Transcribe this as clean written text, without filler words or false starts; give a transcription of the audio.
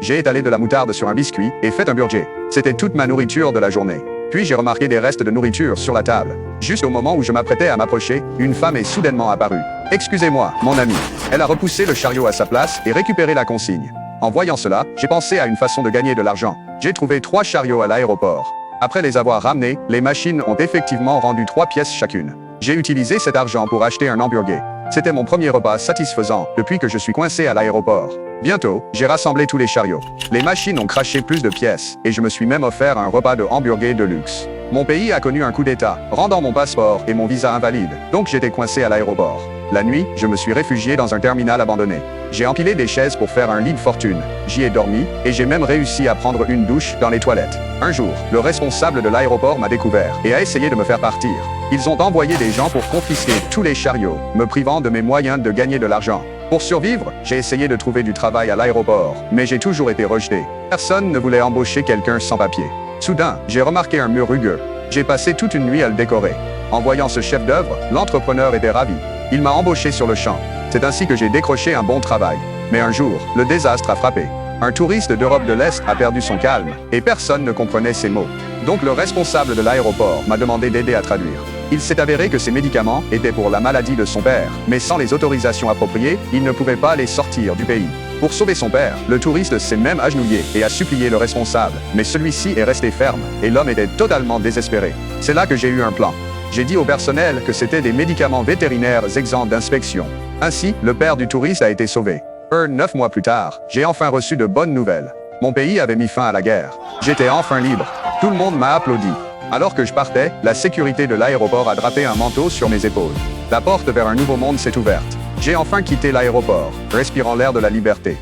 J'ai étalé de la moutarde sur un biscuit et fait un burger. C'était toute ma nourriture de la journée. Puis j'ai remarqué des restes de nourriture sur la table. Juste au moment où je m'apprêtais à m'approcher, une femme est soudainement apparue. « Excusez-moi, mon ami. » Elle a repoussé le chariot à sa place et récupéré la consigne. En voyant cela, j'ai pensé à une façon de gagner de l'argent. J'ai trouvé 3 chariots à l'aéroport. Après les avoir ramenés, les machines ont effectivement rendu 3 pièces chacune. J'ai utilisé cet argent pour acheter un hamburger. C'était mon premier repas satisfaisant depuis que je suis coincé à l'aéroport. Bientôt, j'ai rassemblé tous les chariots. Les machines ont craché plus de pièces, et je me suis même offert un repas de hamburger de luxe. Mon pays a connu un coup d'État, rendant mon passeport et mon visa invalides, donc j'étais coincé à l'aéroport. La nuit, je me suis réfugié dans un terminal abandonné. J'ai empilé des chaises pour faire un lit de fortune. J'y ai dormi, et j'ai même réussi à prendre une douche dans les toilettes. Un jour, le responsable de l'aéroport m'a découvert et a essayé de me faire partir. Ils ont envoyé des gens pour confisquer tous les chariots, me privant de mes moyens de gagner de l'argent. Pour survivre, j'ai essayé de trouver du travail à l'aéroport, mais j'ai toujours été rejeté. Personne ne voulait embaucher quelqu'un sans papier. Soudain, j'ai remarqué un mur rugueux. J'ai passé toute une nuit à le décorer. En voyant ce chef-d'œuvre, l'entrepreneur était ravi. Il m'a embauché sur le champ. C'est ainsi que j'ai décroché un bon travail. Mais un jour, le désastre a frappé. Un touriste d'Europe de l'Est a perdu son calme, et personne ne comprenait ses mots. Donc le responsable de l'aéroport m'a demandé d'aider à traduire. Il s'est avéré que ces médicaments étaient pour la maladie de son père, mais sans les autorisations appropriées, il ne pouvait pas les sortir du pays. Pour sauver son père, le touriste s'est même agenouillé et a supplié le responsable, mais celui-ci est resté ferme, et l'homme était totalement désespéré. C'est là que j'ai eu un plan. J'ai dit au personnel que c'était des médicaments vétérinaires exempts d'inspection. Ainsi, le père du touriste a été sauvé. 9 mois plus tard, j'ai enfin reçu de bonnes nouvelles. Mon pays avait mis fin à la guerre. J'étais enfin libre. Tout le monde m'a applaudi. Alors que je partais, la sécurité de l'aéroport a drapé un manteau sur mes épaules. La porte vers un nouveau monde s'est ouverte. J'ai enfin quitté l'aéroport, respirant l'air de la liberté.